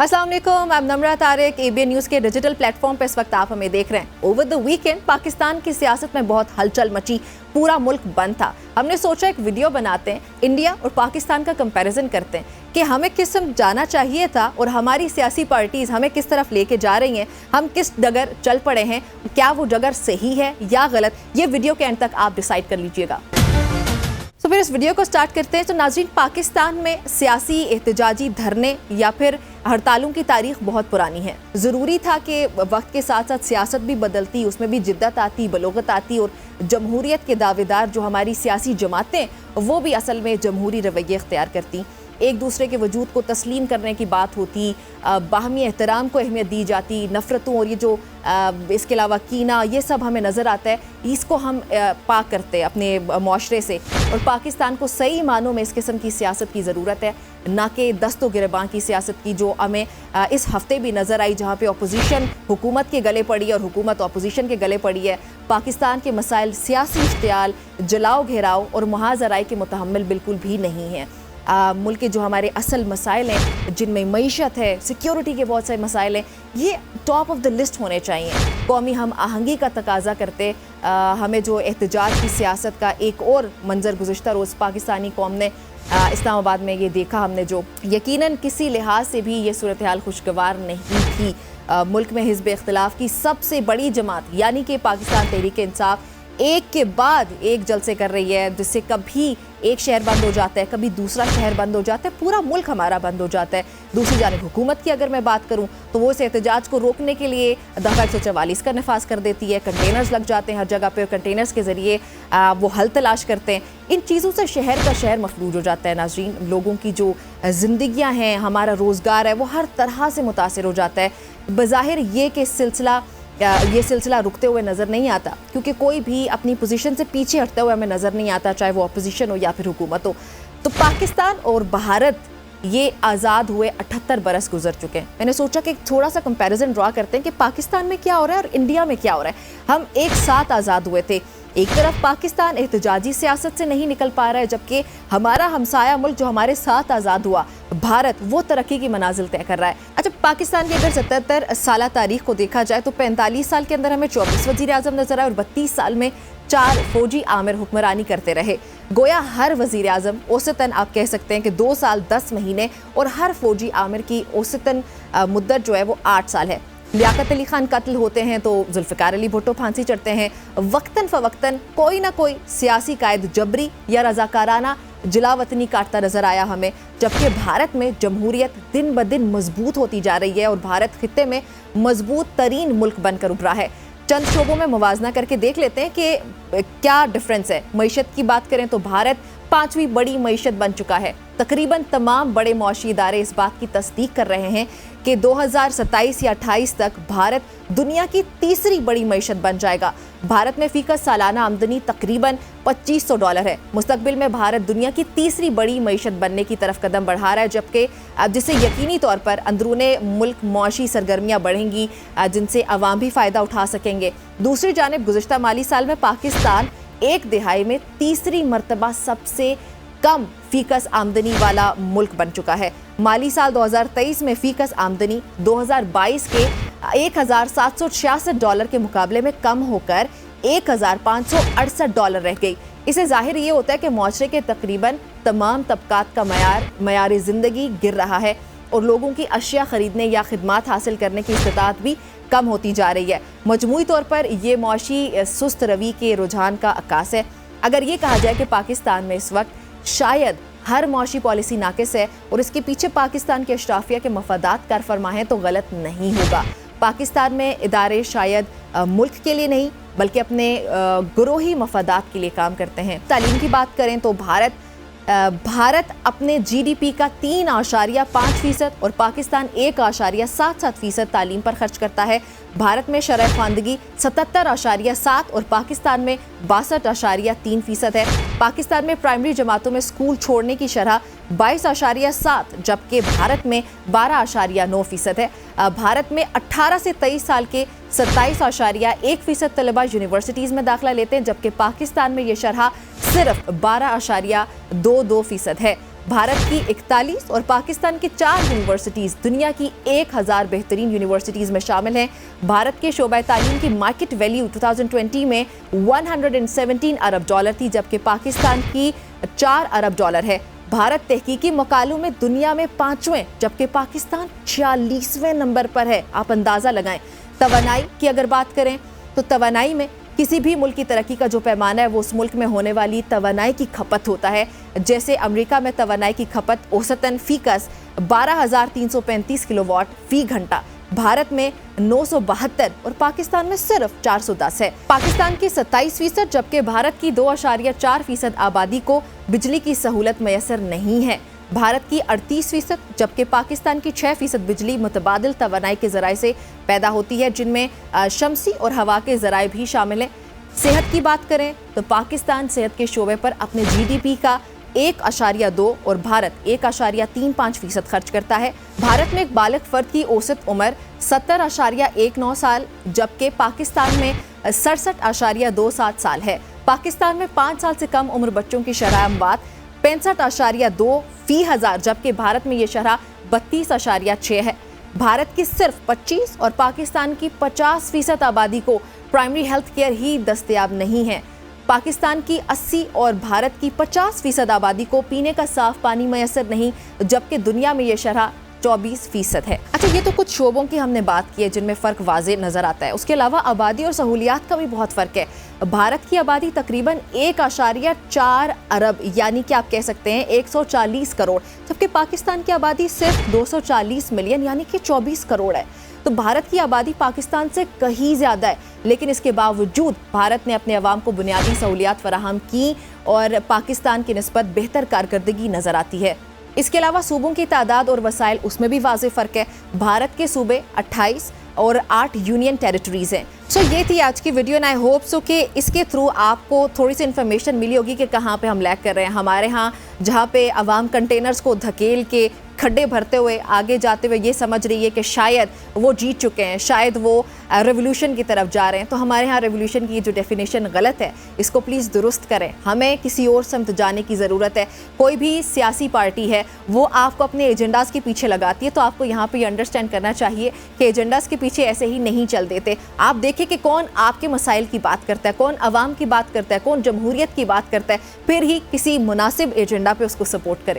अस्सलाम वालेकुम, मैं नम्रा तारिक, ABN न्यूज़ के डिजिटल प्लेटफॉर्म पर इस वक्त आप हमें देख रहे हैं। ओवर द वीकेंड पाकिस्तान की सियासत में बहुत हलचल मची, पूरा मुल्क बंद था। हमने सोचा एक वीडियो बनाते हैं, इंडिया और पाकिस्तान का कंपैरिजन करते हैं कि हमें किस तरफ जाना चाहिए था और हमारी सियासी पार्टीज़ हमें किस तरफ लेके जा रही हैं, हम किस डगर चल पड़े हैं, क्या वो डगर सही है या गलत। ये वीडियो के एंड तक आप डिसाइड कर लीजिएगा। तो फिर इस वीडियो को स्टार्ट करते हैं। तो नाज़रीन, पाकिस्तान में सियासी एहतजाजी धरने या फिर हड़तालों की तारीख बहुत पुरानी है। ज़रूरी था कि वक्त के साथ साथ सियासत भी बदलती, उसमें भी जिद्दत आती, बलोगत आती और जमहूरियत के दावेदार जो हमारी सियासी जमातें वो भी असल में जमहूरी रवैये इख्तियार करती, एक दूसरे के वजूद को तस्लीम करने की बात होती, बाहमी एहतराम को अहमियत दी जाती, नफ़रतों और ये जो इसके अलावा कीना, ये सब हमें नज़र आता है। इसको हम पाक करते हैं अपने माशरे से। और पाकिस्तान को सही मानों में इस किस्म की सियासत की ज़रूरत है, ना कि दस्तो गिरबां की सियासत की, जो हमें इस हफ्ते भी नज़र आई, जहाँ पे अपोजिशन हुकूमत के गले पड़ी और हुकूमत अपोजिशन के गले पड़ी है। पाकिस्तान के मसाइल सियासी इश्तियाल, जलाओ घेराव और मुहाज़राई के मुतहम्मिल बिल्कुल भी नहीं हैं। मुल्क के जो हमारे असल मसाइल हैं, जिनमें मईशत है, सिक्योरिटी के बहुत सारे मसाइल हैं, ये टॉप ऑफ द लिस्ट होने चाहिए। कौमी हम आहंगी का तकाजा करते हमें जो एहतजाज की सियासत का एक और मंजर गुज़िश्ता रोज़ पाकिस्तानी कौम ने इस्लामाबाद में ये देखा हमने, जो यकीनन किसी लिहाज से भी ये सूरत हाल खुशगवार नहीं थी। मुल्क में हिज़्ब इख्तिलाफ की सबसे बड़ी जमात यानी कि पाकिस्तान तहरीक इंसाफ एक के बाद एक जलसे कर रही है, जिससे कभी एक शहर बंद हो जाता है, कभी दूसरा शहर बंद हो जाता है, पूरा मुल्क हमारा बंद हो जाता है। दूसरी जानिब हुकूमत की अगर मैं बात करूं तो वो इस एहतजाज को रोकने के लिए दफ़ा 144 का नफाज कर देती है। कंटेनर्स लग जाते हैं हर जगह पे, कंटेनर्स के ज़रिए वो हल तलाश करते हैं। इन चीज़ों से शहर का शहर मफलूज हो जाता है। नाज़रीन, लोगों की जो ज़िंदगियाँ हैं, हमारा रोज़गार है, वो हर तरह से मुतासिर हो जाता है। बज़ाहिर ये कि ये सिलसिला रुकते हुए नज़र नहीं आता, क्योंकि कोई भी अपनी पोजीशन से पीछे हटते हुए हमें नज़र नहीं आता, चाहे वो अपोजिशन हो या फिर हुकूमत हो। तो पाकिस्तान और भारत ये आज़ाद हुए 78 बरस गुजर चुके हैं। मैंने सोचा कि थोड़ा सा कंपैरिजन ड्रा करते हैं कि पाकिस्तान में क्या हो रहा है और इंडिया में क्या हो रहा है। हम एक साथ आज़ाद हुए थे। एक तरफ पाकिस्तान एहतजाजी सियासत से नहीं निकल पा रहा है, जबकि हमारा हमसाया मुल्क जो हमारे साथ आज़ाद हुआ, भारत, वो तरक्की की मनाजिल तय कर रहा है। अच्छा, पाकिस्तान की अगर 77 साल तारीख को देखा जाए तो 45 साल के अंदर हमें 24 वज़ीर आज़म नजर आए और 32 साल में 4 फौजी आमिर हुक्मरानी करते रहे। गोया हर वज़ीर आज़म औसतन आप कह सकते हैं कि 2 साल 10 महीने और हर फौजी आमिर की औसतन मुद्दत जो है वो 8 साल है। लियाकत अली खान कत्ल होते हैं तो जुल्फ़िकार अली भुट्टो फांसी चढ़ते हैं। वक्तन फ़वक्तन कोई ना कोई सियासी कायद जबरी या रज़ाकाराना जलावतनी काटता नज़र आया हमें, जबकि भारत में जमहूरियत दिन ब दिन मजबूत होती जा रही है और भारत खित्ते में मजबूत तरीन मुल्क बनकर उभरा है। चंद शोबों में मुवाजना करके देख लेते हैं कि क्या डिफरेंस है। मईशत की बात करें तो भारत 5वीं बड़ी मईशत बन चुका है। तकरीबन तमाम बड़े मौशी इदारे इस बात की तस्दीक कर रहे हैं कि 2027 या 28 तक भारत दुनिया की तीसरी बड़ी मईशत बन जाएगा। भारत में फीकस सालाना आमदनी तकरीबन $2500 है। मुस्तकबिल में भारत दुनिया की तीसरी बड़ी मईशत बनने की तरफ कदम बढ़ा रहा है, जबकि जिससे यकीनी तौर पर अंदरूने मुल्क मौशी सरगर्मियाँ बढ़ेंगी, जिनसे अवाम भी फ़ायदा उठा सकेंगे। दूसरी जानिब गुज़िश्ता माली साल में पाकिस्तान एक दिहाई में तीसरी मरतबा सबसे कम फीकस आमदनी वाला मुल्क बन चुका है। माली साल 2023 में फीकस आमदनी 2022 के $1766 के मुकाबले में कम होकर $1568 रह गई। इसे जाहिर ये होता है कि मुआशरे के तकरीबन तमाम तबकात का मयार ज़िंदगी गिर रहा है और लोगों की अशिया ख़रीदने या खिदमात हासिल करने की इस्तिताअत भी कम होती जा रही है। मजमूई तौर पर ये मुआशी सुस्त रवी के रुझान का अक्कास है। अगर ये कहा जाए कि पाकिस्तान में इस वक्त शायद हर मुआशी पॉलिसी नाकिस है और इसके पीछे पाकिस्तान के अशराफिया के मफादात कार फरमा है, तो गलत नहीं होगा। पाकिस्तान में इदारे शायद मुल्क के लिए नहीं बल्कि अपने गुरोही मफादात के लिए काम करते हैं। तालीम की बात करें तो भारत अपने GDP का 3.5% और पाकिस्तान 1.77% तालीम पर खर्च करता है। भारत में शरह ख़वानदगी 77.7 और पाकिस्तान में 62.3% है। पाकिस्तान में प्राइमरी जमातों में स्कूल छोड़ने की शरह 22.7, जबकि भारत में 12.9% है। भारत में 18 से 23 साल के 27.1% तलबा यूनिवर्सिटीज़ में दाखिला लेते हैं, जबकि पाकिस्तान में ये शरह सिर्फ 12.22% है। भारत की 41 और पाकिस्तान की 4 यूनिवर्सिटीज दुनिया की 1000 बेहतरीन यूनिवर्सिटीज में शामिल हैं। भारत के शोबा तालीम की मार्केट वैल्यू 2020 में 117 अरब डॉलर थी, जबकि पाकिस्तान की 4 अरब डॉलर है। भारत तहकीकी मकालों में दुनिया में 5वें, जबकि पाकिस्तान 46वें नंबर पर है। आप अंदाज़ा लगाएं। तवानाई की अगर बात करें तो तवानाई में किसी भी मुल्क की तरक्की का जो पैमाना है वो उस मुल्क में होने वाली तवानाई की खपत होता है। जैसे अमेरिका में तवानाई की खपत औसतन फीकस 12,335 किलोवाट फी घंटा, भारत में 972 और पाकिस्तान में सिर्फ 410 है। पाकिस्तान की 27%, जबकि भारत की 2.4% आबादी को बिजली की सहूलत मैसर नहीं है। भारत की 38%, जबकि पाकिस्तान की 6% बिजली मुतबादिल तवानाई के ज़राए से पैदा होती है, जिनमें शमसी और हवा के ज़राए भी शामिल हैं। सेहत की बात करें तो पाकिस्तान सेहत के शोबे पर अपने GDP का 1.2 और भारत 1.35% खर्च करता है। भारत में एक बालिग फर्द की औसत उम्र 70.19 साल, जबकि पाकिस्तान में 67.27 साल है। पाकिस्तान में 5 साल से कम उम्र बच्चों की शरह अमवात 65.2 फी हज़ार, जबकि भारत में ये शरह 32.6 है। भारत की सिर्फ 25 और पाकिस्तान की 50% आबादी को प्राइमरी हेल्थ केयर ही दस्तयाब नहीं है। पाकिस्तान की 80 और भारत की 50% आबादी को पीने का साफ पानी मैसर नहीं, जबकि दुनिया में ये शरह 24% है। अच्छा, ये तो कुछ शोबों की हमने बात की है जिनमें फ़र्क वाज़े नज़र आता है। उसके अलावा आबादी और सहूलियात का भी बहुत फ़र्क है। भारत की आबादी तकरीबन 1.4 अरब यानी कि आप कह सकते हैं 140 करोड़, जबकि पाकिस्तान की आबादी सिर्फ 240 मिलियन यानी कि 24 करोड़ है। तो भारत की आबादी पाकिस्तान से कहीं ज़्यादा है, लेकिन इसके बावजूद भारत ने अपने अवाम को बुनियादी सहूलियात फराहम की और पाकिस्तान की निस्बत बेहतर कारकर्दगी नज़र आती है। इसके अलावा सूबों की तादाद और वसाइल, उसमें भी वाज़े फ़र्क है। भारत के सूबे 28 और 8 यूनियन टेरिटरीज़ हैं। सो ये थी आज की video, and I hope so कि इसके थ्रू आपको थोड़ी सी इन्फॉर्मेशन मिली होगी कि कहाँ पे हम लैग कर रहे हैं। हमारे यहाँ जहाँ पे अवाम कंटेनर्स को धकेल के खड्डे भरते हुए आगे जाते हुए ये समझ रही है कि शायद वो जीत चुके हैं, शायद वो रेवोल्यूशन की तरफ जा रहे हैं, तो हमारे यहाँ रेवोल्यूशन की जो डेफिनेशन गलत है इसको प्लीज़ दुरुस्त करें। हमें किसी और समत जाने की ज़रूरत है। कोई भी सियासी पार्टी है वो आपको अपने एजेंडाज़ के पीछे लगाती है, तो आपको यहाँ पे अंडरस्टैंड करना चाहिए कि एजेंडाज़ के पीछे ऐसे ही नहीं चल देते। आप देखिए कि कौन आपके मसाइल की बात करता है, कौन अवाम की बात करता है, कौन जमहूरियत की बात करता है, फिर ही किसी मुनासिब एजेंडा पे उसको सपोर्ट करें।